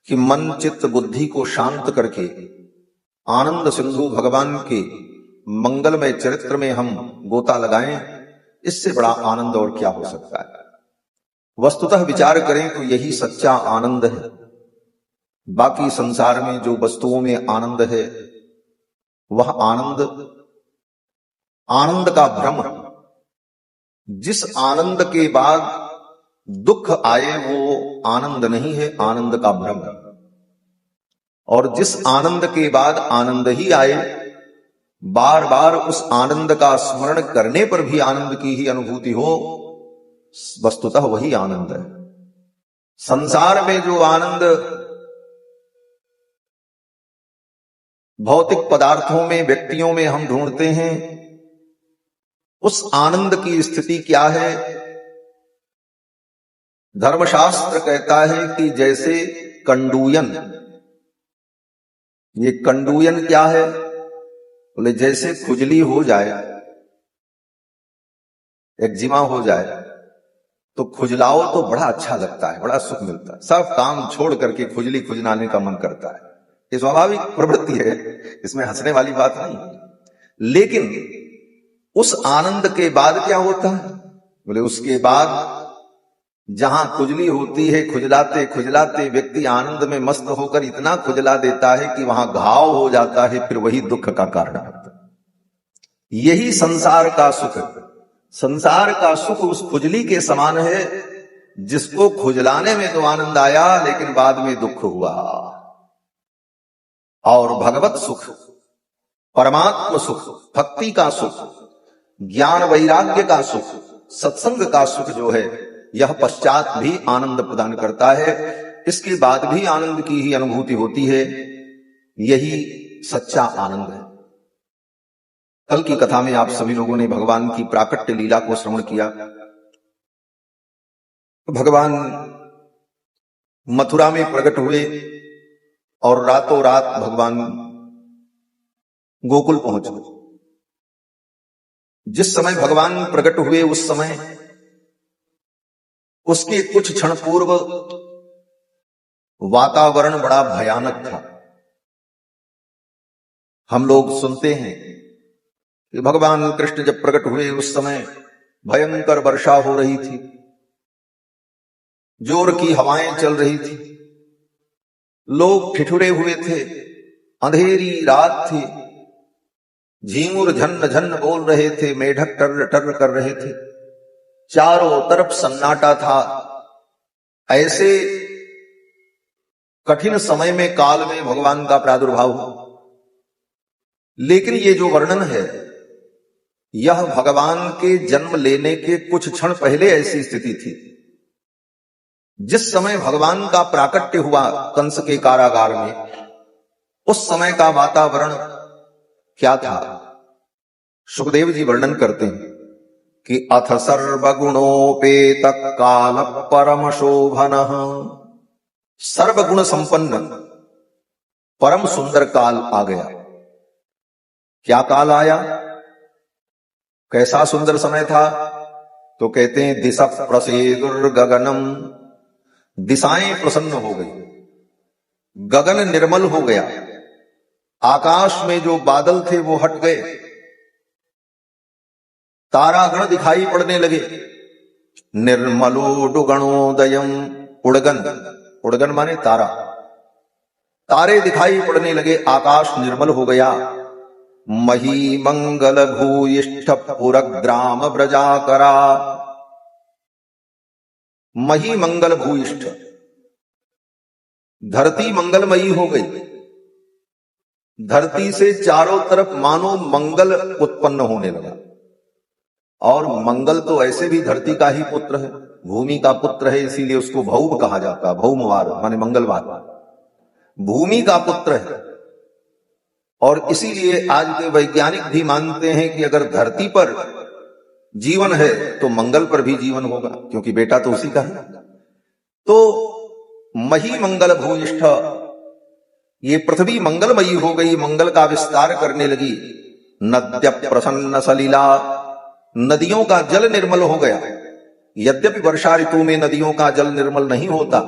कि मन चित्त बुद्धि को शांत करके आनंद सिंधु भगवान के मंगलमय चरित्र में हम गोता लगाएं, इससे बड़ा आनंद और क्या हो सकता है। वस्तुतः विचार करें तो यही सच्चा आनंद है। बाकी संसार में जो वस्तुओं में आनंद है वह आनंद का भ्रम। जिस आनंद के बाद दुख आए वो आनंद नहीं है, आनंद का भ्रम है। और जिस आनंद के बाद आनंद ही आए, बार बार उस आनंद का स्मरण करने पर भी आनंद की ही अनुभूति हो, वस्तुतः वही आनंद है। संसार में जो आनंद भौतिक पदार्थों में, व्यक्तियों में हम ढूंढते हैं, उस आनंद की स्थिति क्या है? धर्मशास्त्र कहता है कि जैसे कंडूयन। ये कंडूयन क्या है? बोले जैसे खुजली हो जाए, एक्जिमा हो जाए तो खुजलाओ तो बड़ा अच्छा लगता है, बड़ा सुख मिलता है, सब काम छोड़ करके खुजली खुजलाने का मन करता है। ये स्वाभाविक प्रवृत्ति है, इसमें हंसने वाली बात नहीं। लेकिन उस आनंद के बाद क्या होता है? बोले उसके बाद जहां खुजली होती है, खुजलाते खुजलाते व्यक्ति आनंद में मस्त होकर इतना खुजला देता है कि वहां घाव हो जाता है, फिर वही दुख का कारण होता है। यही संसार का सुख है। संसार का सुख उस खुजली के समान है जिसको खुजलाने में तो आनंद आया लेकिन बाद में दुख हुआ। और भगवत सुख, परमात्म सुख, भक्ति का सुख, ज्ञान वैराग्य का सुख, सत्संग का सुख जो है, यह पश्चात भी आनंद प्रदान करता है। इसके बाद भी आनंद की ही अनुभूति होती है। यही सच्चा आनंद है। कल की कथा में आप सभी लोगों ने भगवान की प्राकट्य लीला को श्रवण किया। भगवान मथुरा में प्रकट हुए और रातों रात भगवान गोकुल पहुंच गए। जिस समय भगवान प्रकट हुए उस समय उसके कुछ क्षण पूर्व वातावरण बड़ा भयानक था। हम लोग सुनते हैं कि भगवान कृष्ण जब प्रकट हुए उस समय भयंकर वर्षा हो रही थी, जोर की हवाएं चल रही थी, लोग ठिठुरे हुए थे, अंधेरी रात थी, झींगुर झन्न झन्न बोल रहे थे, मेढक टर्र टर्र कर रहे थे, चारों तरफ सन्नाटा था। ऐसे कठिन समय में, काल में भगवान का प्रादुर्भाव हुआ। लेकिन ये जो वर्णन है यह भगवान के जन्म लेने के कुछ क्षण पहले ऐसी स्थिति थी। जिस समय भगवान का प्राकट्य हुआ कंस के कारागार में, उस समय का वातावरण क्या था? सुखदेव जी वर्णन करते हैं कि अथ सर्वगुणोपेत काल परम शोभनः। सर्वगुण संपन्न परम सुंदर काल आ गया। क्या काल आया? कैसा सुंदर समय था? तो कहते हैं दिशा प्रसेदुर्गगनम। दिशाएं प्रसन्न हो गई, गगन निर्मल हो गया, आकाश में जो बादल थे वो हट गए, तारागण दिखाई पड़ने लगे। निर्मलोडुगणोदयम। उड़गन, उड़गन माने तारा, तारे दिखाई पड़ने लगे, आकाश निर्मल हो गया। मही मंगल भूयिष्ठ पुरग्राम ब्रजाकरा। मही मंगल भूयिष्ठ, धरती मंगलमयी हो गई। धरती से चारों तरफ मानो मंगल उत्पन्न होने लगा। और मंगल तो ऐसे भी धरती का ही पुत्र है, भूमि का पुत्र है, इसीलिए उसको भौम कहा जाता है। भौमवार माने मंगलवार, भूमि का पुत्र है। और इसीलिए आज के वैज्ञानिक भी मानते हैं कि अगर धरती पर जीवन है तो मंगल पर भी जीवन होगा, क्योंकि बेटा तो उसी का है। तो मही मंगल भूयिष्ठ, ये पृथ्वी मंगलमयी हो गई, मंगल का विस्तार करने लगी। नद्य प्रसन्न सलिला, नदियों का जल निर्मल हो गया। यद्यपि वर्षा ऋतु में नदियों का जल निर्मल नहीं होता,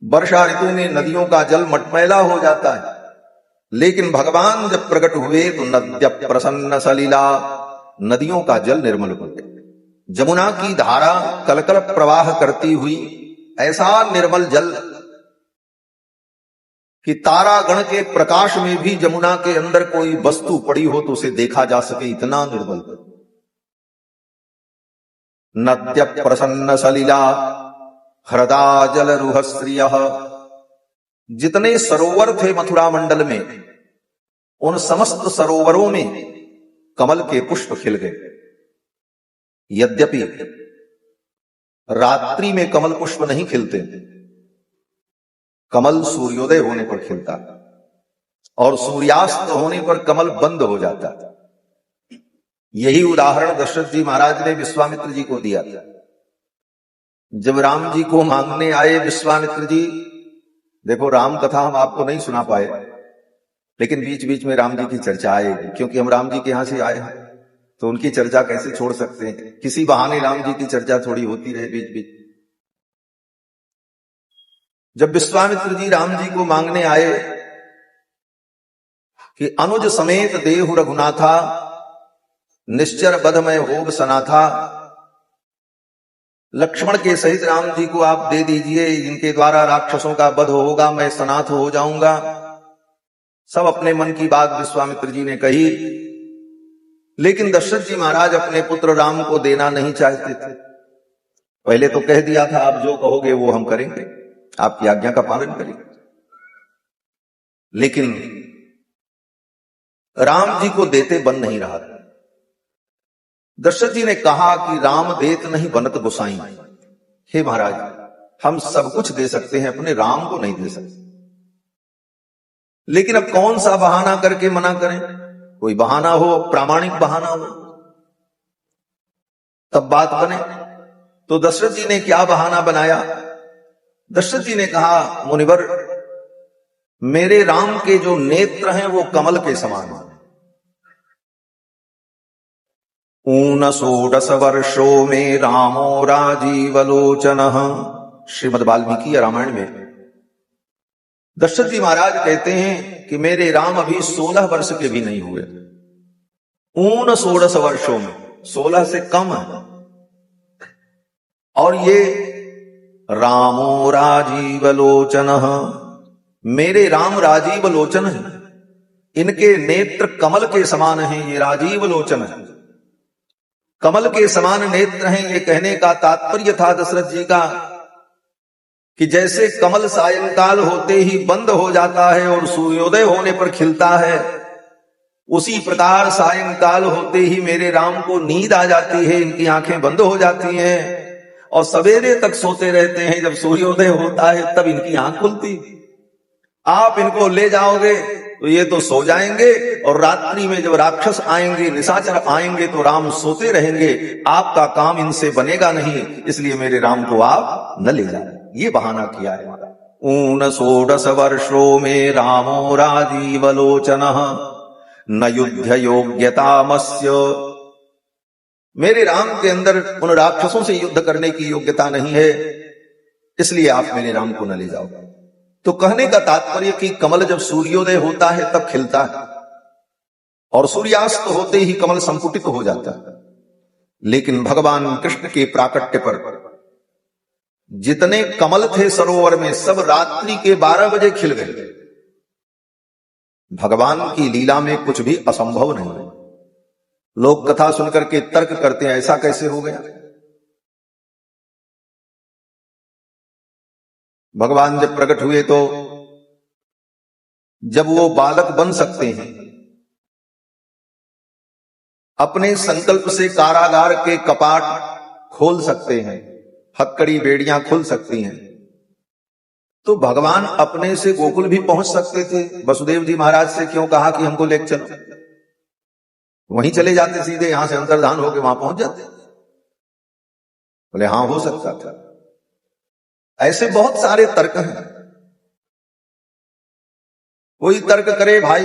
वर्षा ऋतु में नदियों का जल मटमैला हो जाता है, लेकिन भगवान जब प्रकट हुए तो नद्य प्रसन्न सलीला, नदियों का जल निर्मल हो गया। जमुना की धारा कलकल प्रवाह करती हुई ऐसा निर्मल जल कि तारागण के प्रकाश में भी जमुना के अंदर कोई वस्तु पड़ी हो तो उसे देखा जा सके, इतना निर्मल। नद्य प्रसन्न सलीला हृदा जल रुहस्त्रिय, जितने सरोवर थे मथुरा मंडल में, उन समस्त सरोवरों में कमल के पुष्प खिल गए। यद्यपि रात्रि में कमल पुष्प नहीं खिलते, कमल सूर्योदय होने पर खिलता और सूर्यास्त होने पर कमल बंद हो जाता। यही उदाहरण दशरथ जी महाराज ने विश्वामित्र जी को दिया था। जब राम जी को मांगने आए विश्वामित्र जी, देखो राम कथा हम आपको नहीं सुना पाए, लेकिन बीच बीच में राम जी की चर्चा आएगी, क्योंकि हम राम जी के यहां से आए हैं तो उनकी चर्चा कैसे छोड़ सकते हैं। किसी बहाने राम जी की चर्चा थोड़ी होती रहे बीच बीच। जब विश्वामित्र जी राम जी को मांगने आए कि अनुज समेत देहु रघुनाथा, निश्चर बधमय होग सनाथा, लक्ष्मण के सहित राम जी को आप दे दीजिए, इनके द्वारा राक्षसों का वध होगा, मैं सनाथ हो जाऊंगा। सब अपने मन की बात विश्वामित्र जी ने कही, लेकिन दशरथ जी महाराज अपने पुत्र राम को देना नहीं चाहते थे। पहले तो कह दिया था आप जो कहोगे वो हम करेंगे, आपकी आज्ञा का पालन करेंगे। लेकिन राम जी को देते बन नहीं रहा था। दशरथ जी ने कहा कि राम देत नहीं बनत गोसाई, हे महाराज हम सब कुछ दे सकते हैं, अपने राम को नहीं दे सकते। लेकिन अब कौन सा बहाना करके मना करें, कोई बहाना हो, प्रामाणिक बहाना हो, तब बात बने। तो दशरथ जी ने क्या बहाना बनाया? दशरथ जी ने कहा, मुनिवर मेरे राम के जो नेत्र हैं वो कमल के समान हैं। ऊन षोडश वर्षों में रामो राजीवलोचन, श्रीमद् वाल्मीकि रामायण में दशरथ जी महाराज कहते हैं कि मेरे राम अभी 16 वर्ष के भी नहीं हुए। ऊन षोडश वर्षों में, 16 से कम है। और ये रामो राजीवलोचन, मेरे राम राजीव लोचन है, इनके नेत्र कमल के समान हैं। ये राजीव लोचन है, कमल के समान नेत्र हैं। ये कहने का तात्पर्य था दशरथ जी का कि जैसे कमल सायंकाल होते ही बंद हो जाता है और सूर्योदय होने पर खिलता है, उसी प्रकार सायंकाल होते ही मेरे राम को नींद आ जाती है, इनकी आंखें बंद हो जाती हैं और सवेरे तक सोते रहते हैं। जब सूर्योदय होता है तब इनकी आंख खुलती। आप इनको ले जाओगे तो ये तो सो जाएंगे, और रात्रि में जब राक्षस आएंगे, निशाचर आएंगे तो राम सोते रहेंगे। आपका काम इनसे बनेगा नहीं, इसलिए मेरे राम को आप न ले जाए। ये बहाना किया है। ऊन षोडश वर्षों में रामो राजीवलोचन, न युद्ध योग्यतामस्य, मेरे राम के अंदर उन राक्षसों से युद्ध करने की योग्यता नहीं है, इसलिए आप मेरे राम को न ले जाओ। तो कहने का तात्पर्य कि कमल जब सूर्योदय होता है तब खिलता है और सूर्यास्त होते ही कमल संकुटित हो जाता है। लेकिन भगवान कृष्ण के प्राकट्य पर जितने कमल थे सरोवर में, सब रात्रि के 12 बजे खिल गए। भगवान की लीला में कुछ भी असंभव नहीं है। लोग कथा सुनकर के तर्क करते हैं, ऐसा कैसे हो गया? भगवान जब प्रकट हुए तो जब वो बालक बन सकते हैं, अपने संकल्प से कारागार के कपाट खोल सकते हैं, हथकड़ी बेड़ियां खुल सकती हैं, तो भगवान अपने से गोकुल भी पहुंच सकते थे। वसुदेव जी महाराज से क्यों कहा कि हमको लेकर चलो? वहीं चले जाते, सीधे यहां से अंतर्धान होकर वहां पहुंच जाते। बोले हां हो सकता था। ऐसे बहुत सारे तर्क हैं। कोई तर्क करे, भाई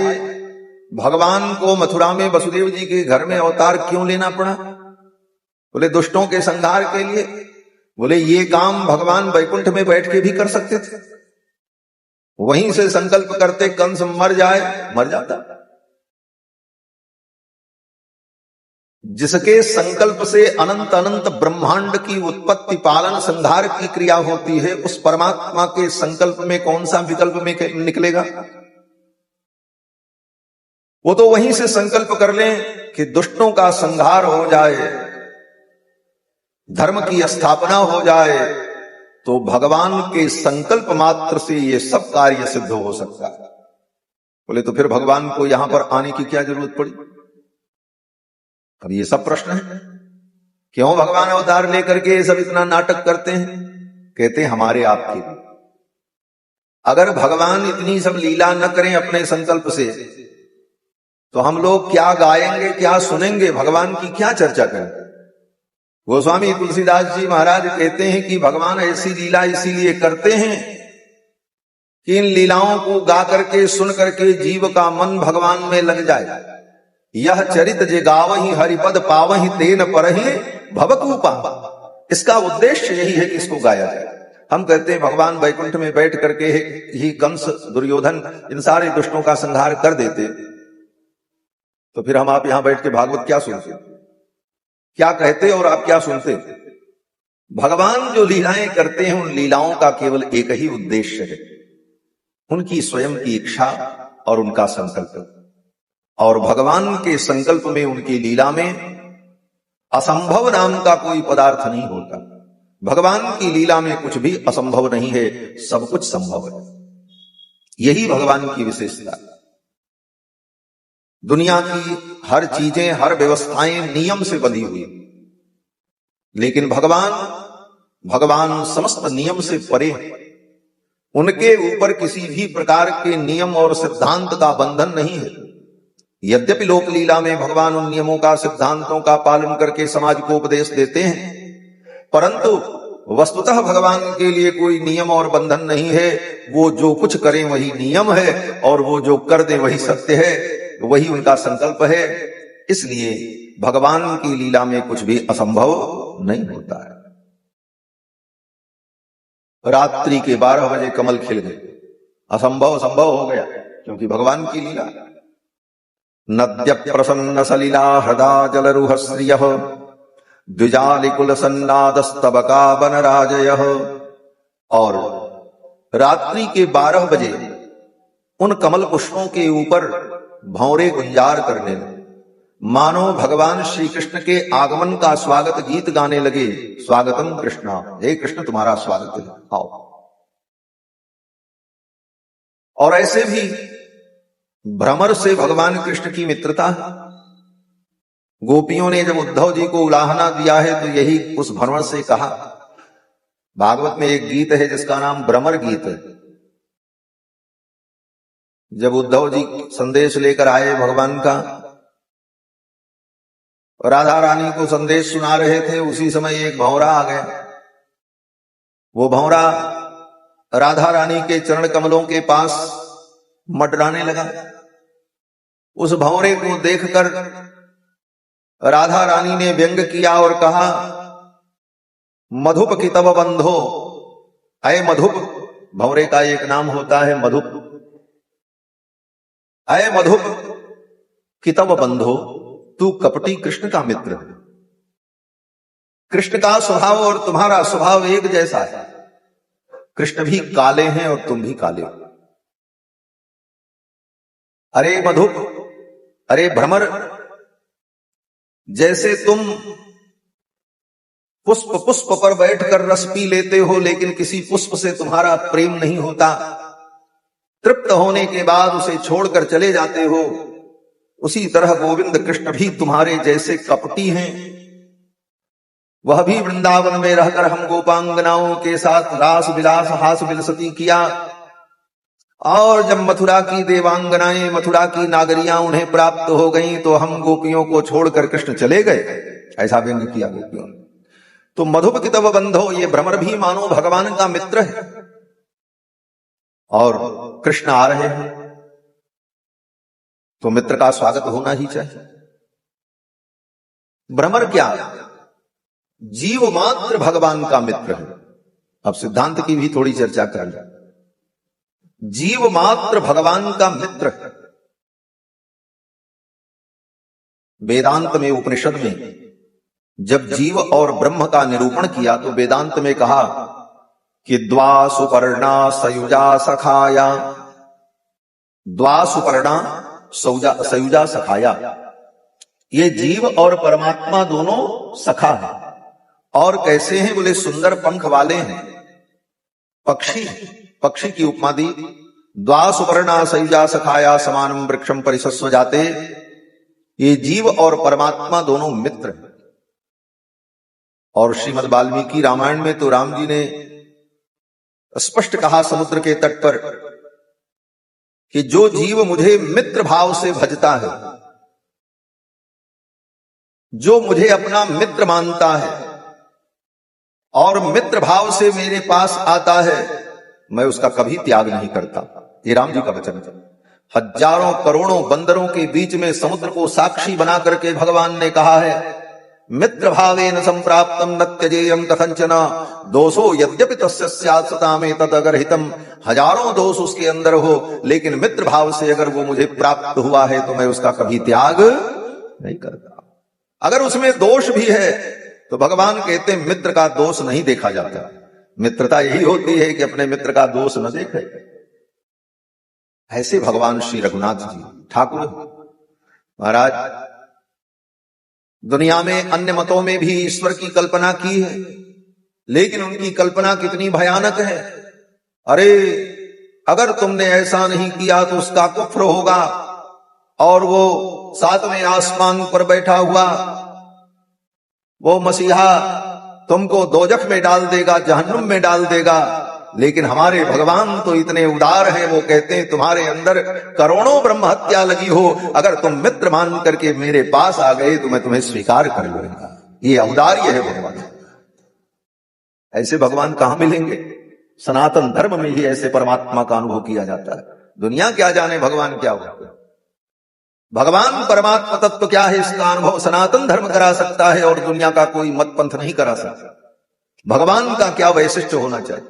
भगवान को मथुरा में वसुदेव जी के घर में अवतार क्यों लेना पड़ा? बोले दुष्टों के संहार के लिए। बोले ये काम भगवान वैकुंठ में बैठ के भी कर सकते थे, वहीं से संकल्प करते कंस मर जाए, मर जाता। जिसके संकल्प से अनंत अनंत ब्रह्मांड की उत्पत्ति पालन संहार की क्रिया होती है, उस परमात्मा के संकल्प में कौन सा विकल्प में निकलेगा? वो तो वहीं से संकल्प कर लें कि दुष्टों का संहार हो जाए, धर्म की स्थापना हो जाए, तो भगवान के संकल्प मात्र से ये सब कार्य सिद्ध हो सकता है। बोले तो फिर भगवान को यहां पर आने की क्या जरूरत पड़ी? अब ये सब प्रश्न है, क्यों भगवान अवतार लेकर के सब इतना नाटक करते हैं? कहते हैं हमारे आपके। अगर भगवान इतनी सब लीला न करें अपने संकल्प से, तो हम लोग क्या गाएंगे, क्या सुनेंगे, भगवान की क्या चर्चा करें? गोस्वामी तुलसीदास जी महाराज कहते हैं कि भगवान ऐसी लीला इसीलिए करते हैं कि इन लीलाओं को गा करके सुन करके जीव का मन भगवान में लग जाए। यह चरित जे गावहि हरिपद पावहि तेन परहि भवकूपा। इसका उद्देश्य यही है कि इसको गाया जाए। हम कहते हैं भगवान वैकुंठ में बैठ करके ही कंस, दुर्योधन, इन सारे दुष्टों का संहार कर देते, तो फिर हम आप यहां बैठ के भागवत क्या सुनते, क्या कहते और आप क्या सुनते? भगवान जो लीलाएं करते हैं, उन लीलाओं का केवल एक ही उद्देश्य है, उनकी स्वयं की इच्छा और उनका संकल्प। और भगवान के संकल्प में, उनकी लीला में असंभव नाम का कोई पदार्थ नहीं होता। भगवान की लीला में कुछ भी असंभव नहीं है, सब कुछ संभव है। यही भगवान की विशेषता। दुनिया की हर चीजें, हर व्यवस्थाएं नियम से बंधी हुई, लेकिन भगवान समस्त नियम से परे है। उनके ऊपर किसी भी प्रकार के नियम और सिद्धांत का बंधन नहीं है। यद्यपि लोक लीला में भगवान उन नियमों का, सिद्धांतों का पालन करके समाज को उपदेश देते हैं, परंतु वस्तुतः भगवान के लिए कोई नियम और बंधन नहीं है। वो जो कुछ करें वही नियम है, और वो जो कर दे वही सत्य है, वही उनका संकल्प है। इसलिए भगवान की लीला में कुछ भी असंभव नहीं होता है। रात्रि के 12 बजे कमल खिल गए, असंभव संभव हो गया, क्योंकि भगवान की लीला। नद्य प्रसन्न सलिला हृदा जलरुह श्रियः द्विजालिकुल सन्नादस्तबका बनराजयः। और रात्रि के 12 बजे उन कमल पुष्पों के ऊपर भौरे गुंजार करने लगे, मानो भगवान श्री कृष्ण के आगमन का स्वागत गीत गाने लगे। स्वागतम कृष्णा, हे कृष्ण तुम्हारा स्वागत है, आओ। और ऐसे भी भ्रमर से भगवान कृष्ण की मित्रता। गोपियों ने जब उद्धव जी को उलाहना दिया है, तो यही उस भ्रमर से कहा। भागवत में एक गीत है जिसका नाम भ्रमर गीत है। जब उद्धव जी संदेश लेकर आए भगवान का, राधा रानी को संदेश सुना रहे थे, उसी समय एक भंवरा आ गया। वो भंवरा राधा रानी के चरण कमलों के पास मंडराने लगा। उस भंवरे को देखकर राधा रानी ने व्यंग किया और कहा, मधुप की तब बंधो। अय मधुप, भंवरे का एक नाम होता है मधुप। अय मधुप की तब बंधो, तू कपटी कृष्ण का मित्र है। कृष्ण का स्वभाव और तुम्हारा स्वभाव एक जैसा है। कृष्ण भी काले हैं और तुम भी काले हो। अरे मधुप, अरे भ्रमर, जैसे तुम पुष्प पुष्प पर बैठकर रस पी लेते हो, लेकिन किसी पुष्प से तुम्हारा प्रेम नहीं होता, तृप्त होने के बाद उसे छोड़कर चले जाते हो, उसी तरह गोविंद कृष्ण भी तुम्हारे जैसे कपटी हैं। वह भी वृंदावन में रहकर हम गोपांगनाओं के साथ रास विलास हास विलसती किया, और जब मथुरा की देवांगनाएं, मथुरा की नागरियां उन्हें प्राप्त हो गईं, तो हम गोपियों को छोड़कर कृष्ण चले गए। ऐसा व्यंग किया गोपियों ने। तो मधुप की तब बंधो, ये भ्रमर भी मानो भगवान का मित्र है, और कृष्ण आ रहे हैं तो मित्र का स्वागत होना ही चाहिए। भ्रमर क्या, जीव मात्र भगवान का मित्र है। अब सिद्धांत की भी थोड़ी चर्चा कर लें। जीव मात्र भगवान का मित्र है। वेदांत में, उपनिषद में जब जीव और ब्रह्म का निरूपण किया तो वेदांत में कहा कि द्वा सुपर्णा सयुजा सखाया, द्वा सुपर्णा सयुजा सखाया, ये जीव और परमात्मा दोनों सखा है। और कैसे हैं? बोले सुंदर पंख वाले हैं, पक्षी, पक्षी की उपमा दी। द्वा सुपर्णा सयुजा सखाया समानम वृक्षम परिसस्व जाते, ये जीव और परमात्मा दोनों मित्र हैं। और श्रीमद् वाल्मीकि रामायण में तो राम जी ने स्पष्ट कहा समुद्र के तट पर कि जो जीव मुझे मित्र भाव से भजता है, जो मुझे अपना मित्र मानता है और मित्र भाव से मेरे पास आता है, मैं उसका कभी त्याग नहीं करता। ये राम जी का वचन है। हजारों करोड़ों बंदरों के बीच में समुद्र को साक्षी बना करके भगवान ने कहा है, मित्र भावेन संप्राप्तम न त्यजेयं कथंचन दोषो यद्यपि तस्य स्यात् सतामेतत् अगर्हितम्। हजारों दोष उसके अंदर हो, लेकिन मित्र भाव से अगर वो मुझे प्राप्त हुआ है तो मैं उसका कभी त्याग नहीं करता। अगर उसमें दोष भी है तो भगवान कहते हैं मित्र का दोष नहीं देखा जाता। मित्रता यही होती है कि अपने मित्र का दोष न देखे। ऐसे भगवान श्री रघुनाथ जी ठाकुर महाराज दुनिया में अन्य मतों में भी ईश्वर की कल्पना की है, लेकिन उनकी कल्पना कितनी भयानक है। अरे अगर तुमने ऐसा नहीं किया तो उसका कुफ्र होगा, और वो सातवें आसमान पर बैठा हुआ वो मसीहा तुमको दोजख में डाल देगा, जहन्नुम में डाल देगा। लेकिन हमारे भगवान तो इतने उदार हैं, वो कहते हैं तुम्हारे अंदर करोड़ों ब्रह्म हत्या लगी हो, अगर तुम मित्र मान करके मेरे पास आ गए तो मैं तुम्हें स्वीकार कर लूंगा। ये औदार्य है भगवान। ऐसे भगवान कहां मिलेंगे? सनातन धर्म में ही ऐसे परमात्मा का अनुभव किया जाता है। दुनिया क्या जाने भगवान क्या होगा। भगवान परमात्मा तत्व क्या है, इसका अनुभव सनातन धर्म करा सकता है और दुनिया का कोई मत पंथ नहीं करा सकता। भगवान का क्या वैशिष्ट होना चाहिए?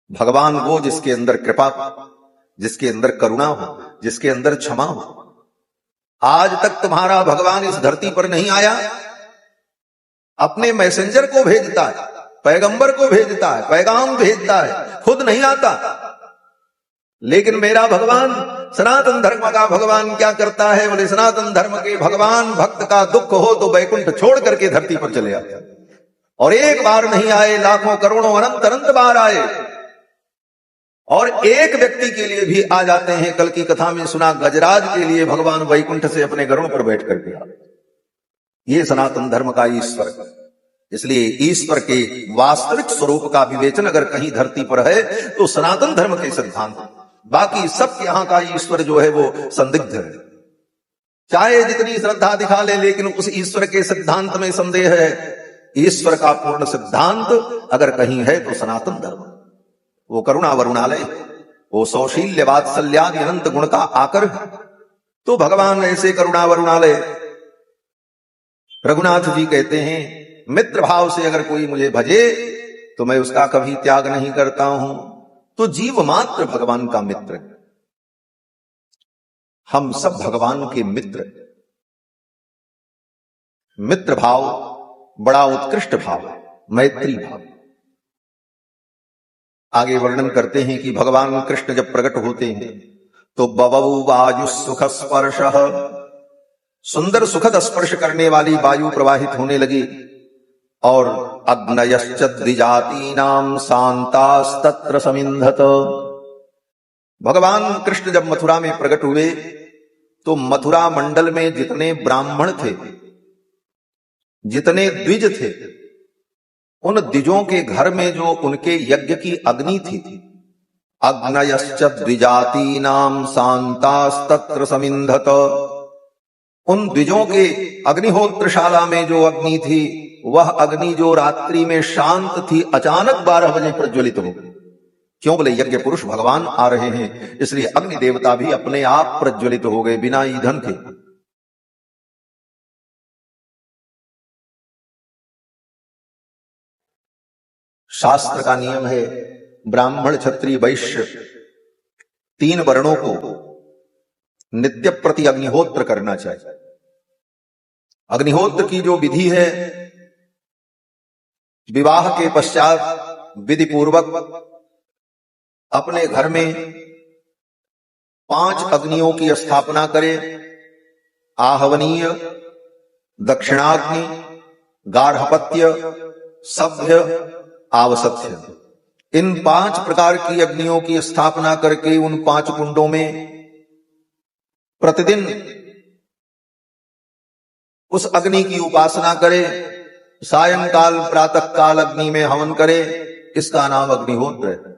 भगवान वो जिसके अंदर कृपा हो, जिसके अंदर करुणा हो, जिसके अंदर क्षमा हो। आज तक तुम्हारा भगवान इस धरती पर नहीं आया, अपने मैसेंजर को भेजता है, पैगंबर को भेजता है, पैगाम भेजता है, खुद नहीं आता। लेकिन मेरा भगवान सनातन धर्म का भगवान क्या करता है? बोले सनातन धर्म के भगवान भक्त का दुख हो तो वैकुंठ छोड़ करके धरती पर चले आते, और एक बार नहीं आए, लाखों करोड़ों अनंत अनंत बार आए, और एक व्यक्ति के लिए भी आ जाते हैं। कल की कथा में सुना, गजराज के लिए भगवान वैकुंठ से अपने गरुड़ पर बैठ करके आए। ये सनातन धर्म का ईश्वर। इसलिए ईश्वर के वास्तविक स्वरूप का विवेचन अगर कहीं धरती पर है तो सनातन धर्म के सिद्धांत, बाकी सब यहां का ईश्वर जो है वो संदिग्ध है। चाहे जितनी श्रद्धा दिखा ले, लेकिन उस ईश्वर के सिद्धांत में संदेह है। ईश्वर का पूर्ण सिद्धांत अगर कहीं है तो सनातन धर्म। वो करुणा वरुणालय, वो सौशील्य वात्सल्यादि अनंत गुण का आकर है। तो भगवान ऐसे करुणा वरुणालय। रघुनाथ जी कहते हैं मित्र भाव से अगर कोई मुझे भजे तो मैं उसका कभी त्याग नहीं करता हूं। तो जीव मात्र भगवान का मित्र है। हम सब भगवान के मित्र। मित्र भाव बड़ा उत्कृष्ट भाव है, मैत्री भाव। आगे वर्णन करते हैं कि भगवान कृष्ण जब प्रकट होते हैं तो बवौ वायु सुख स्पर्श, सुंदर सुखद स्पर्श करने वाली वायु प्रवाहित होने लगी, और अग्नयश्च द्विजातीनां शांतास्तत्र समिन्धत। भगवान कृष्ण जब मथुरा में प्रकट हुए तो मथुरा मंडल में जितने ब्राह्मण थे, जितने द्विज थे, उन द्विजों के घर में जो उनके यज्ञ की अग्नि थी, अग्नयश्च द्विजातीनां शांतास्तत्र समिन्धत, उन द्विजों के अग्निहोत्रशाला में जो अग्नि थी, वह अग्नि जो रात्रि में शांत थी, अचानक 12 बजे प्रज्वलित हो गई। क्यों? बोले यज्ञ पुरुष भगवान आ रहे हैं, इसलिए अग्नि देवता भी अपने आप प्रज्वलित हो गए बिना ईंधन के। शास्त्र का नियम है, ब्राह्मण क्षत्रिय वैश्य 3 वर्णों को नित्य प्रति अग्निहोत्र करना चाहिए। अग्निहोत्र की जो विधि है, विवाह के पश्चात विधि पूर्वक अपने घर में 5 अग्नियों की स्थापना करे। आहवनीय, दक्षिणाग्नि, गार्हपत्य, सभ्य, आवसथ्य, इन 5 प्रकार की अग्नियों की स्थापना करके उन 5 कुंडों में प्रतिदिन उस अग्नि की उपासना करे। सायंकाल प्रातः काल अग्नि में हवन करे। इसका नाम अग्निहोत्र है।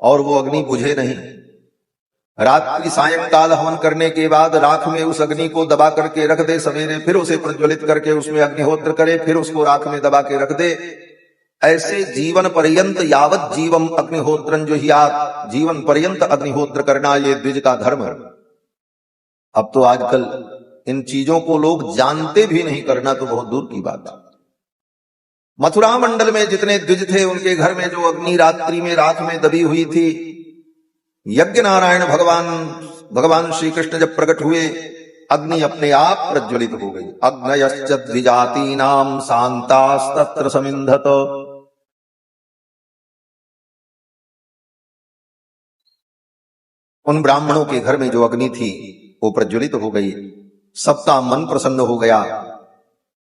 और वो अग्नि बुझे नहीं। रात्रि सायंकाल हवन करने के बाद राख में उस अग्नि को दबा करके रख दे। सवेरे फिर उसे प्रज्वलित करके उसमें अग्निहोत्र करे, फिर उसको राख में दबा के रख दे। ऐसे जीवन पर्यंत यावत जीवम अग्निहोत्रं जुहियात, जीवन पर्यंत अग्निहोत्र करना ये द्विज का धर्म है। अब तो आजकल इन चीजों को लोग जानते भी नहीं, करना तो बहुत दूर की बात है। मथुरा मंडल में जितने द्विज थे उनके घर में जो अग्नि रात्रि में राख में दबी हुई थी, यज्ञ नारायण भगवान श्री कृष्ण जब प्रकट हुए, अग्नि अपने आप प्रज्वलित हो गई। अग्नयश्च द्विजातीनां शांतास्तत्र समिन्धत। उन ब्राह्मणों के घर में जो अग्नि थी वो प्रज्वलित हो गई। सबका मन प्रसन्न हो गया।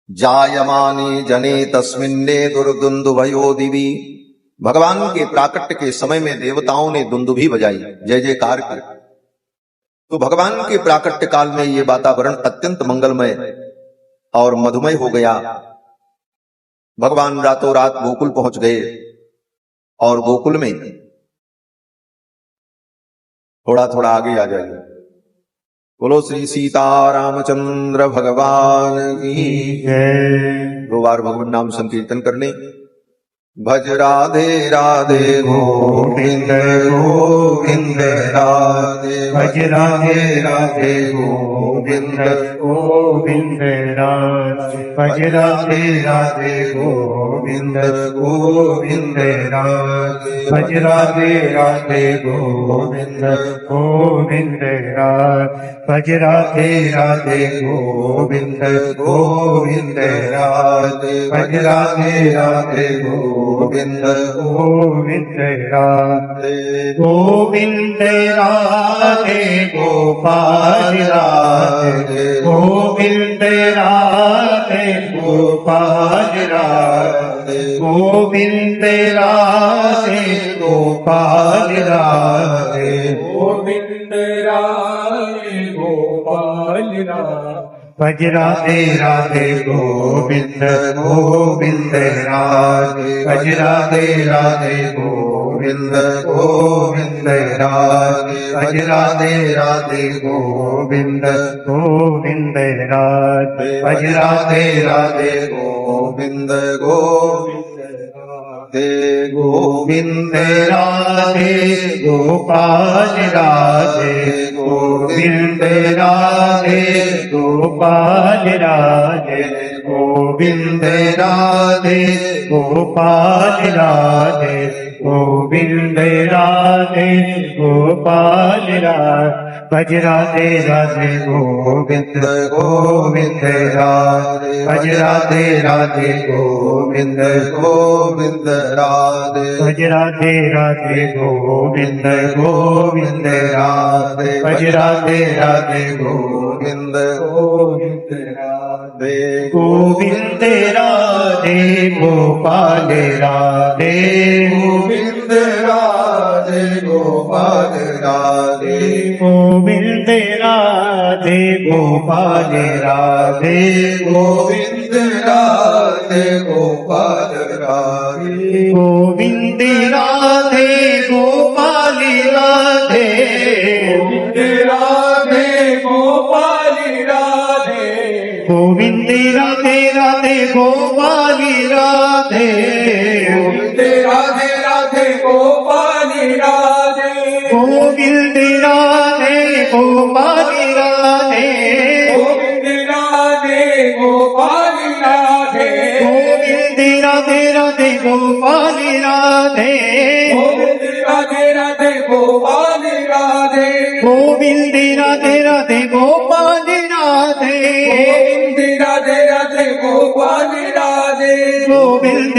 जायमाने जने तस्मिन्ने दुर्दुन्दुभयो दिवि। भगवान के प्राकट्य के समय में देवताओं ने दुंदुभी बजाई, जय जयकार की। तो भगवान के प्राकट्य काल में ये वातावरण अत्यंत मंगलमय और मधुमय हो गया। भगवान रातों रात गोकुल पहुंच गए और गोकुल में थोड़ा थोड़ा आगे आ जाइए। बोलो श्री सीतारामचंद्र भगवान की जय। 2 बार भगवान नाम संकीर्तन करने। भज राधे राधे गोविंद गोविंद राधे, भज राधे राधे गोविंद गोविंद राधे, भज राधे राधे गोविंद गोविंद राधे, भज राधे राधे गोविंद गोविंद राधे, भज राधे राधे गोविंद गोविंद राधे, भज राधे राधे गोविंद गोविंद राधे। गोविंद राधे गोपाल राधे, गोविंद राधे गोपाल राधे, गोविंद राधे गोपाल राधे, गोविंद राधे गोपाल राधे। भज राधे राधे गोविंद गोविंद राधे, भज राधे राधे गोविंद गोविंद राधे, भज राधे राधे गोविंद गोविंद राधे, भज राधे राधे गोविंद गोविंद राधे। गोविंद राधे गोपाल राधे, गोविंद राधे गोपाल राधे, गोविंद राधे गोपाल राधे, गोविंद राधे गोपाल राधे। भज राधे राधे गोविंद गोविंद राधे, भज राधे राधे गोविंद गोविंद राधे, भज राधे राधे गोविंद गोविंद राधे, भज राधे राधे गोविंद गोविंद राधे। गोविंद राधे गोपाल राधे, गोविंद राधे गोपाल राधे, गोविंद राधे गोपाल राधे, गोविंद राधे गोपाल राधे, गोविंद राधे गोपाल राधे, गोविंद राधे गोपाल राधे, गोविंद राधे राधे गोपाल राधे, गोविंद राधे राधे गोपाल राधे, गोविंद राधे गोपाल राधे, गोविंद राधे गोपाल राधे, गोविंद राधे राधे गोपाल राधे, गोविंद राधे राधे गोपाल राधे गोविंद राधे राधे गोपाल राधे गोविंद राधे राधे गोपाल राधे गोविंद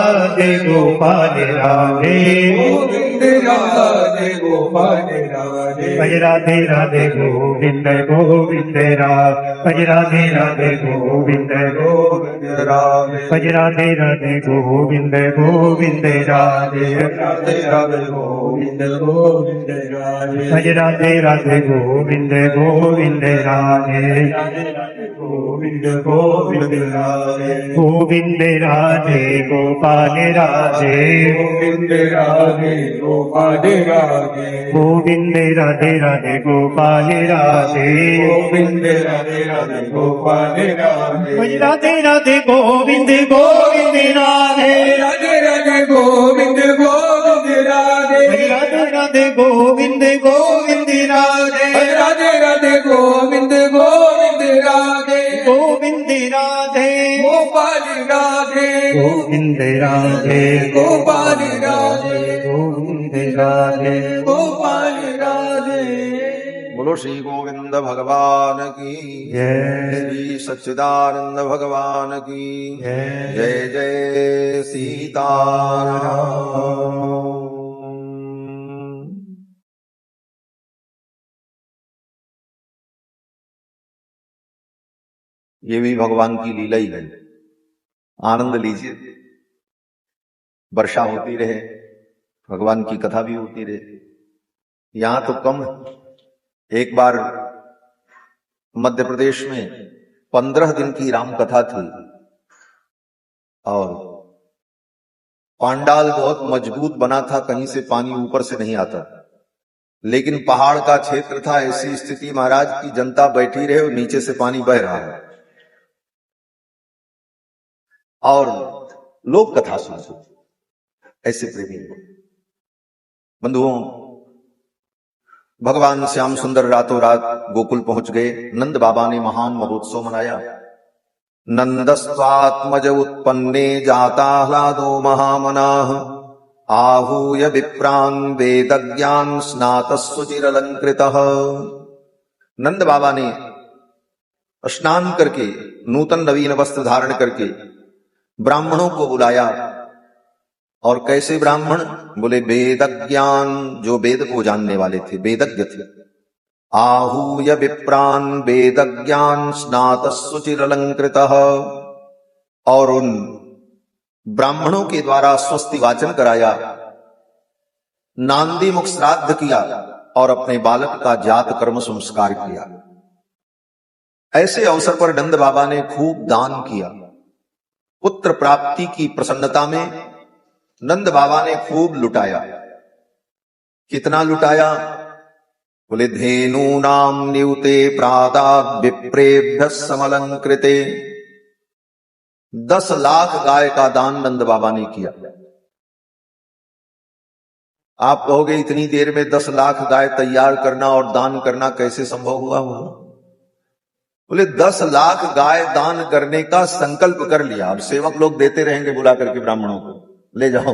राधे गोपाल राधे गोविंद राधे गोपाल राधे भज राधे राधे गोविंद गोविंद भज राधे राधे गोविंद गोविंद राधे भज राधे राधे गोविंद गोविंद राधे राधे राधे गोविंद गोविंद राधे भज राधे राधे गोविंद गोविंद राधे गोविंद गोविंद राधे गोविंद राधे गोपाल राधे गोविंद राधे गोपाल राधे गोविंद राधे राधे गोपाल राधे गोविंद राधे राधे गोपाल राधे भज राधे राधे गोविंद गोविंद राधे राधे राधे गोविंद गोविंद राधे भज राधे राधे गोविंद गोविंद राधे राधे राधे गोविंद गोविंद राधे गोविंद राधे गोपाल राधे गोविंद राधे गोपाल राधे गोविंद राधे गोपाल राधे बोलो श्री गोविंद भगवान की जय श्री सच्चिदानंद भगवान की जय जय जय सीताराम। ये भी भगवान की लीला ही है, आनंद लीजिए। वर्षा होती रहे, भगवान की कथा भी होती रहे। यहां तो कम, एक बार मध्य प्रदेश में 15 दिन की राम कथा थी और पांडाल बहुत मजबूत बना था, कहीं से पानी ऊपर से नहीं आता, लेकिन पहाड़ का क्षेत्र था। ऐसी स्थिति महाराज की जनता बैठी रहे और नीचे से पानी बह रहा है और लोग कथा सुन ऐसे प्रेमी बंधुओं। भगवान श्याम सुंदर रातों रात गोकुल पहुंच गए। नंद बाबा ने महान महोत्सव मनाया। नंदस्वात्मज उत्पन्ने जाताह्लादो महामनाः आहूय विप्रान् वेदज्ञान स्नातस्सुचिरलंकृतः। नंद बाबा ने स्नान करके नूतन नवीन वस्त्र धारण करके ब्राह्मणों को बुलाया। और कैसे ब्राह्मण? बोले वेदज्ञान, जो वेद को जानने वाले थे, वेदज्ञ थे। आहूय विप्रान् वेदज्ञान स्नातस्सुचिरलंकृतः। और उन ब्राह्मणों के द्वारा स्वस्ति वाचन कराया, नांदी मुख श्राद्ध किया और अपने बालक का जात कर्म संस्कार किया। ऐसे अवसर पर नंद बाबा ने खूब दान किया। पुत्र प्राप्ति की प्रसन्नता में नंद बाबा ने खूब लुटाया। कितना लुटाया? बोले धेनूनाम नियुते प्रादात् विप्रेभ्यः समलंकृते। 10 लाख गाय का दान नंद बाबा ने किया। आप कहोगे इतनी देर में 10 लाख गाय तैयार करना और दान करना कैसे संभव हुआ होगा? बोले 10 लाख गाय दान करने का संकल्प कर लिया। अब सेवक लोग देते रहेंगे बुला करके ब्राह्मणों को, ले जाओ।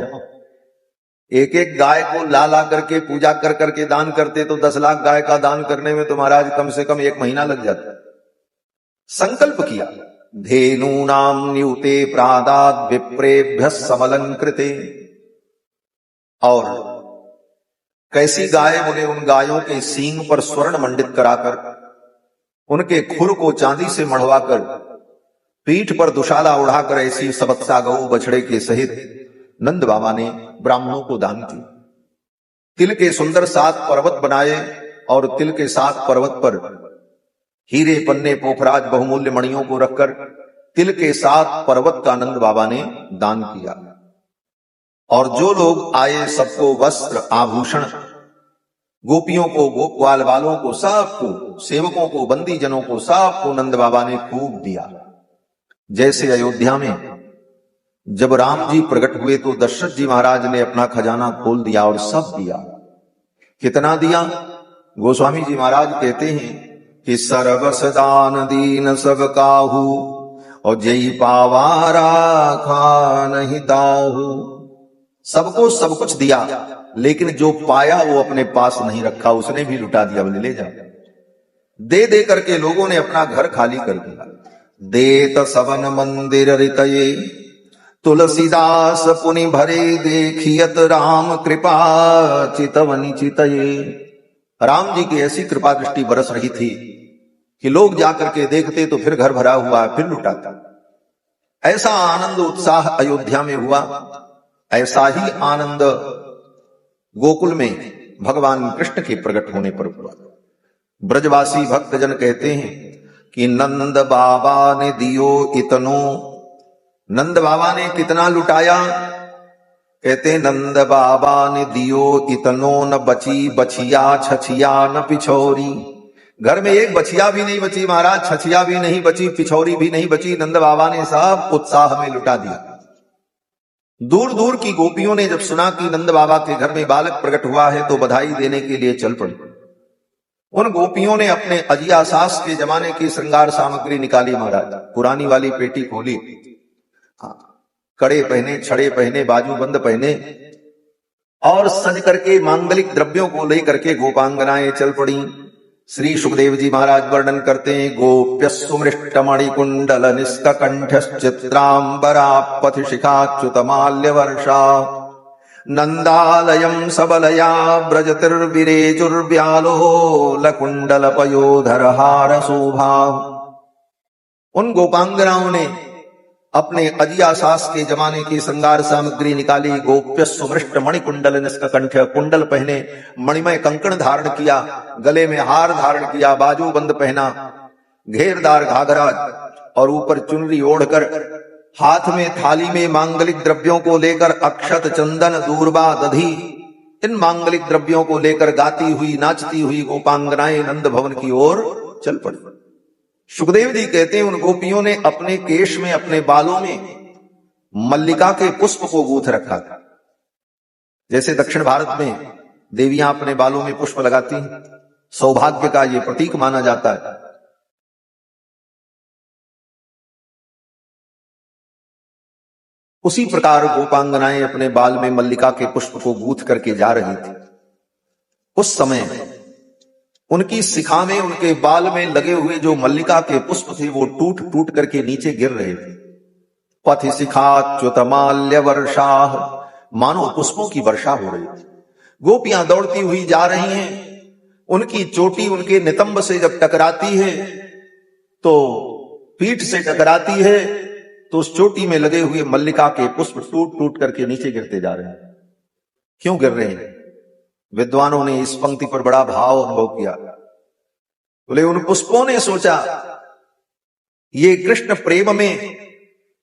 एक एक गाय को ला ला करके पूजा कर करके दान करते तो 10 लाख गाय का दान करने में तो महाराज कम से कम 1 महीना लग जाता। संकल्प किया, धेनूनाम नियुते प्रादात् विप्रेभ्यः समलंकृते। और कैसी गाय? बोले उन गायों के सींग पर स्वर्ण मंडित कराकर, उनके खुर को चांदी से मढ़वाकर, पीठ पर दुशाला उड़ाकर ऐसी सबत्सा गौ बछड़े के सहित नंद बाबा ने ब्राह्मणों को दान की। तिल के सुंदर 7 पर्वत बनाए और तिल के 7 पर्वत पर हीरे पन्ने पोखराज बहुमूल्य मणियों को रखकर तिल के 7 पर्वत का नंद बाबा ने दान किया। और जो लोग आए सबको वस्त्र आभूषण, गोपियों को, गोपवाल वालों को, सबको, सेवकों को, बंदी जनों को, सबको नंद बाबा ने खूब दिया। जैसे अयोध्या में जब राम जी प्रकट हुए तो दशरथ जी महाराज ने अपना खजाना खोल दिया और सब दिया। कितना दिया? गोस्वामी जी महाराज कहते हैं कि सर्वस दान दीन सब काहू और जय पावा राखा नहीं दाहू। सबको सब कुछ दिया लेकिन जो पाया वो अपने पास नहीं रखा, उसने भी लुटा दिया, बोले ले जाओ। दे दे करके लोगों ने अपना घर खाली कर दिया। देत सवन मंदिर रितये तुलसीदास पुनि भरे, देखियत राम कृपा चितवनि चितये। राम जी की ऐसी कृपा दृष्टि बरस रही थी कि लोग जाकर के देखते तो फिर घर भरा हुआ, फिर लुटाता। ऐसा आनंद उत्साह अयोध्या में हुआ। ऐसा ही आनंद गोकुल में भगवान कृष्ण के प्रकट होने पर हुआ। ब्रजवासी भक्तजन कहते हैं कि नंद बाबा ने दियो इतनो, नंद बाबा ने कितना लुटाया। कहते नंद बाबा ने दियो इतनो, न बची बछिया छछिया न पिछोरी। घर में एक बछिया भी नहीं बची महाराज, छछिया भी नहीं बची, पिछौरी भी नहीं बची। नंद बाबा ने सब उत्साह में लुटा दिया। दूर दूर की गोपियों ने जब सुना कि नंद बाबा के घर में बालक प्रकट हुआ है तो बधाई देने के लिए चल पड़ी। उन गोपियों ने अपने अजिया सास के जमाने की श्रृंगार सामग्री निकाली महाराज, पुरानी वाली पेटी खोली, कड़े पहने, छड़े पहने, बाजूबंद पहने और सज करके मांगलिक द्रव्यों को लेकर के गोपांगनाएं चल पड़ी। श्री सुखदेव जी महाराज वर्णन करते हैं, गोप्यस्सुमृष्ट मणिकुंडल निष्ककंठश्चित्रांबरा पथि शिखाच्युतमाल्य वर्षा, नंदालयम सबलया ब्रजतिर्विरेजुर्व्यालोल कुंडल पयोधर हार शोभा। उन गोपांगनाओं ने अपने अजिया सास के जमाने की श्रृंगार सामग्री निकाली। गोप्य सुमृष्ट मणिकुंडल निष्ककंठ, कुंडल पहने, मणिमय कंकण धारण किया, गले में हार धारण किया, बाजू बंद पहना, घेरदार घाघरा और ऊपर चुनरी ओढ़कर, हाथ में थाली में मांगलिक द्रव्यों को लेकर अक्षत चंदन दूर्बा दधी, इन मांगलिक द्रव्यों को लेकर गाती हुई नाचती हुई गोपांगनाएं नंद भवन की ओर चल पड़ी। सुखदेव जी कहते हैं उन गोपियों ने अपने केश में, अपने बालों में मल्लिका के पुष्प को गूंथ रखा था। जैसे दक्षिण भारत में देवियां अपने बालों में पुष्प लगाती हैं, सौभाग्य का ये प्रतीक माना जाता है। उसी प्रकार गोपांगनाएं अपने बाल में मल्लिका के पुष्प को गूंथ करके जा रही थी। उस समय उनकी शिखा में, उनके बाल में लगे हुए जो मल्लिका के पुष्प थे वो टूट टूट करके नीचे गिर रहे थे। पथि शिखाच्युतमाल्य वर्षा, मानो पुष्पों की वर्षा हो रही थी। गोपियां दौड़ती हुई जा रही हैं, उनकी चोटी उनके नितंब से जब टकराती है तो पीठ से टकराती है तो उस चोटी में लगे हुए मल्लिका के पुष्प टूट टूट करके नीचे गिरते जा रहे हैं। क्यों गिर रहे हैं? विद्वानों ने इस पंक्ति पर बड़ा भाव अनुभव किया। बोले उन पुष्पों ने सोचा ये कृष्ण प्रेम में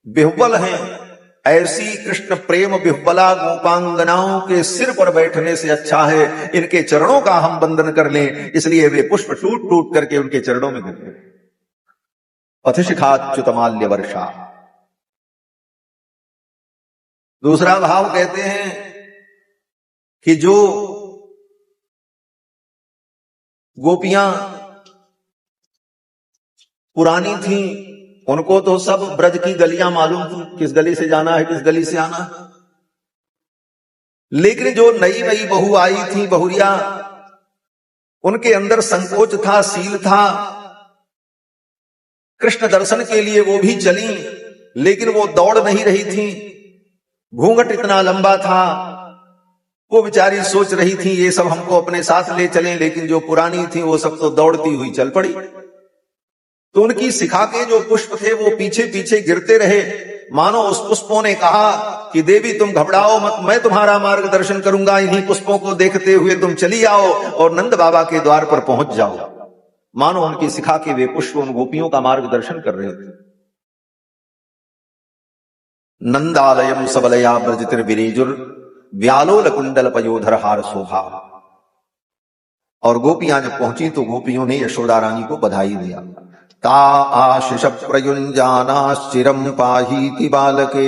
बिह्वल हैं, ऐसी कृष्ण प्रेम बिह्वला गोपांगनाओं के सिर पर बैठने से अच्छा है इनके चरणों का हम बंधन कर लें, इसलिए वे पुष्प टूट टूट करके उनके चरणों में गिर गए। पथिशिखाच्युतमाल्य वर्षा। दूसरा भाव कहते हैं कि जो गोपियां पुरानी थीं उनको तो सब ब्रज की गलियां मालूम थी, किस गली से जाना है, किस गली से आना है। लेकिन जो नई नई बहू आई थी, बहुरिया, उनके अंदर संकोच था, शील था। कृष्ण दर्शन के लिए वो भी चली, लेकिन वो दौड़ नहीं रही थी, घूंघट इतना लंबा था। वो बेचारी सोच रही थी ये सब हमको अपने साथ ले चलें, लेकिन जो पुरानी थी वो सब तो दौड़ती हुई चल पड़ी। तो उनकी शिखा के जो पुष्प थे वो पीछे पीछे गिरते रहे, मानो उस पुष्पों ने कहा कि देवी तुम घबराओ मत, मैं तुम्हारा मार्गदर्शन करूंगा, इन्हीं पुष्पों को देखते हुए तुम चली आओ और नंद बाबा के द्वार पर पहुंच जाओ। मानो उनकी शिखा के वे पुष्प उन गोपियों का मार्गदर्शन कर रहे थे। नंदालयम सबलया ब्रजतिर्विरेजुर व्यालोल कुंडल पयोधर हार शोभा। और गोपियां जब पहुंची तो गोपियों ने यशोदा रानी को बधाई दिया। ता आशीष प्रयुंजानाश्चिरम पाहीति बालके।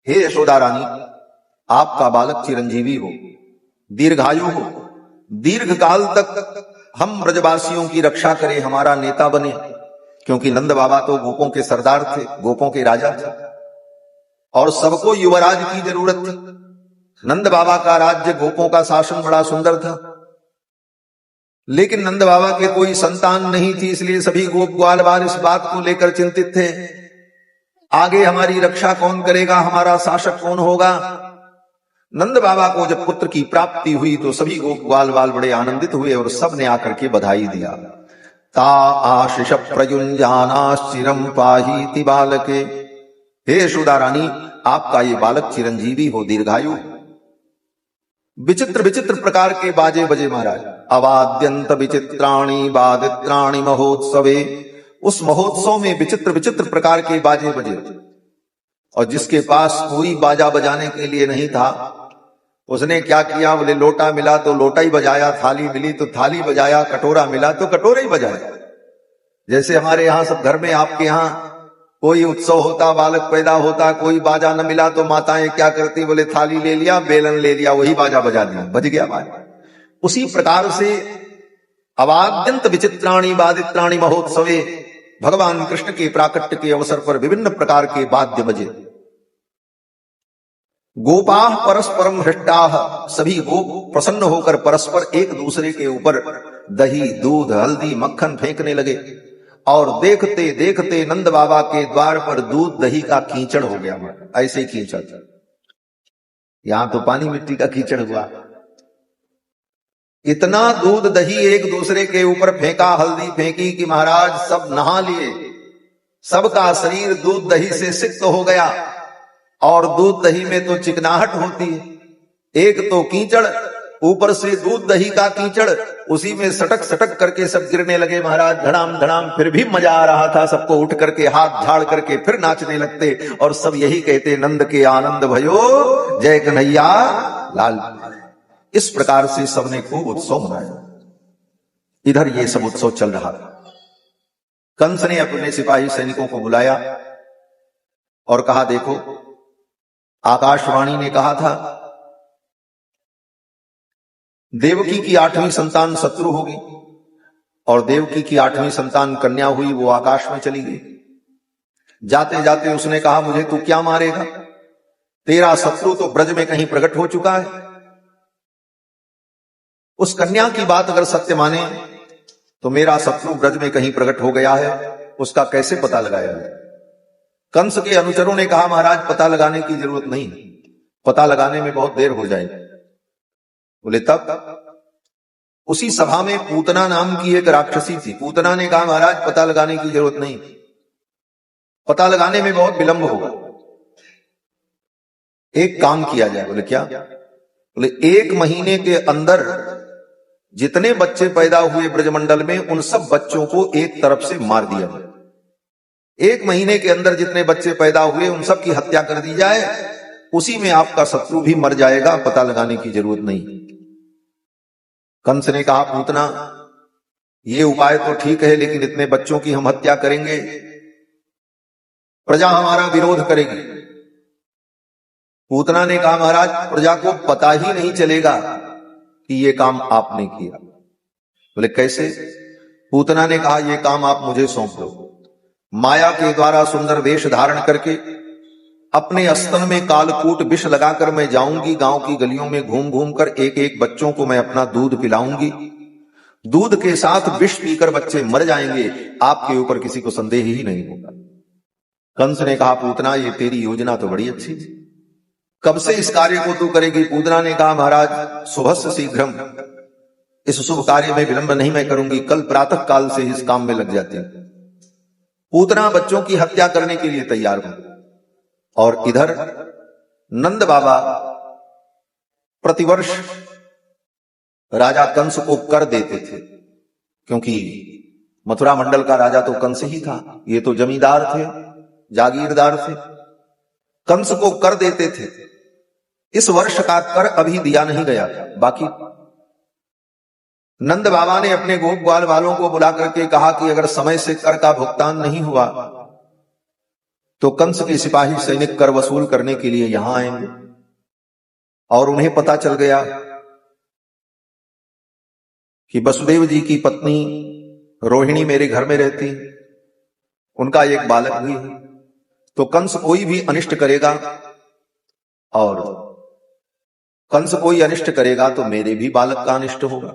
हे यशोदा रानी, आपका बालक चिरंजीवी हो, दीर्घायु हो, दीर्घ काल तक हम ब्रजवासियों की रक्षा करे, हमारा नेता बने। क्योंकि नंद बाबा तो गोपों के सरदार थे, गोपों के राजा थे और सबको युवराज की जरूरत थी। नंद बाबा का राज्य, गोपों का शासन बड़ा सुंदर था, लेकिन नंद बाबा के कोई संतान नहीं थी, इसलिए सभी गोप ग्वाल बाल इस बात को लेकर चिंतित थे, आगे हमारी रक्षा कौन करेगा, हमारा शासक कौन होगा। नंद बाबा को जब पुत्र की प्राप्ति हुई तो सभी गोप ग्वाल बाल बड़े आनंदित हुए और सब ने आकर के बधाई दिया। ता आशीष प्रयुंजानाश्चिरम पाहीति बालके, हे यशोदा रानी, आपका ये बालक चिरंजीवी हो, दीर्घायु। विचित्र विचित्र प्रकार के बाजे बजे महाराज। अवाद्यंत विचित्राणि वादित्राणि महोत्सवे, उस महोत्सव में विचित्र विचित्र प्रकार के बाजे बजे, और जिसके पास कोई बाजा बजाने के लिए नहीं था उसने क्या किया, बोले लोटा मिला तो लोटा ही बजाया, थाली मिली तो थाली बजाया, कटोरा मिला तो कटोरा ही बजाया। जैसे हमारे यहाँ सब घर में, आपके यहाँ कोई उत्सव होता, बालक पैदा होता, कोई बाजा न मिला तो माताएं क्या करती, बोले थाली ले लिया, बेलन ले लिया, वही बाजा बजा दिया, बज गया बाजा। उसी प्रकार से अवाद्यंत विचित्राणि वादित्राणि महोत्सवे, भगवान कृष्ण के प्राकट्य के अवसर पर विभिन्न प्रकार के वाद्य बजे। गोपाः परस्परम हृष्टाः, सभी गोप प्रसन्न होकर परस्पर एक दूसरे के ऊपर दही, दूध, हल्दी, मक्खन फेंकने लगे, और देखते देखते नंद बाबा के द्वार पर दूध दही का कीचड़ हो गया। ऐसे ही कीचड़, यहां तो पानी मिट्टी का कीचड़ हुआ। इतना दूध दही एक दूसरे के ऊपर फेंका, हल्दी फेंकी कि महाराज सब नहा लिए, सबका शरीर दूध दही से सिक्त हो गया। और दूध दही में तो चिकनाहट होती है, एक तो कीचड़, ऊपर से दूध दही का कीचड़, उसी में सटक सटक करके सब गिरने लगे महाराज, धड़ाम धड़ाम। फिर भी मजा आ रहा था, सबको उठ करके हाथ झाड़ करके फिर नाचने लगते, और सब यही कहते, नंद के आनंद भयो, जय कन्हैया लाल। इस प्रकार से सबने खूब उत्सव मनाया। इधर ये सब उत्सव चल रहा था। कंस ने अपने सिपाही सैनिकों को बुलाया और कहा, देखो आकाशवाणी ने कहा था देवकी की 8वीं संतान शत्रु होगी, और देवकी की 8वीं संतान कन्या हुई, वो आकाश में चली गई। जाते जाते उसने कहा, मुझे तू क्या मारेगा, तेरा शत्रु तो ब्रज में कहीं प्रकट हो चुका है। उस कन्या की बात अगर सत्य माने तो मेरा शत्रु ब्रज में कहीं प्रकट हो गया है, उसका कैसे पता लगाया जाए। कंस के अनुचरों ने कहा, महाराज पता लगाने की जरूरत नहीं, पता लगाने में बहुत देर हो जाएगी। बोले तब? उसी सभा में पूतना नाम की एक राक्षसी थी। पूतना ने कहा, महाराज पता लगाने की जरूरत नहीं, पता लगाने में बहुत विलंब होगा, एक काम किया जाए। बोले क्या? बोले 1 महीने के अंदर जितने बच्चे पैदा हुए ब्रजमंडल में, उन सब बच्चों को एक तरफ से मार दिया जाए। 1 महीने के अंदर जितने बच्चे पैदा हुए उन सब की हत्या कर दी जाए, उसी में आपका शत्रु भी मर जाएगा, पता लगाने की जरूरत नहीं। कंस ने कहा, पूतना ये उपाय तो ठीक है, लेकिन इतने बच्चों की हम हत्या करेंगे, प्रजा हमारा विरोध करेगी। पूतना ने कहा, महाराज प्रजा को पता ही नहीं चलेगा कि ये काम आपने किया। बोले कैसे? पूतना ने कहा, ये काम आप मुझे सौंप दो। माया के द्वारा सुंदर वेश धारण करके अपने स्तन में कालकूट विष लगाकर मैं जाऊंगी, गांव की गलियों में घूम घूम कर एक एक बच्चों को मैं अपना दूध पिलाऊंगी, दूध के साथ विष पीकर बच्चे मर जाएंगे, आपके ऊपर किसी को संदेह ही नहीं होगा। कंस ने कहा, पूतना ये तेरी योजना तो बड़ी अच्छी थी, कब से इस कार्य को तू करेगी? पूतना ने कहा, महाराज शुभस्य शीघ्रम, इस शुभ कार्य में विलंब नहीं मैं करूंगी, कल प्रातः काल से इस काम में लग जाती। पूतना बच्चों की हत्या करने के लिए तैयार हो। और इधर नंद बाबा प्रतिवर्ष राजा कंस को कर देते थे, क्योंकि मथुरा मंडल का राजा तो कंस ही था, ये तो जमींदार थे, जागीरदार थे, कंस को कर देते थे। इस वर्ष का कर अभी दिया नहीं गया था बाकी। नंद बाबा ने अपने गोप ग्वाल वालों को बुला करके कहा कि अगर समय से कर का भुगतान नहीं हुआ तो कंस के सिपाही सैनिक कर वसूल करने के लिए यहां आएंगे। और उन्हें पता चल गया कि वसुदेव जी की पत्नी रोहिणी मेरे घर में रहती, उनका एक बालक भी है, तो कंस कोई भी अनिष्ट करेगा और कंस कोई अनिष्ट करेगा तो मेरे भी बालक का अनिष्ट होगा।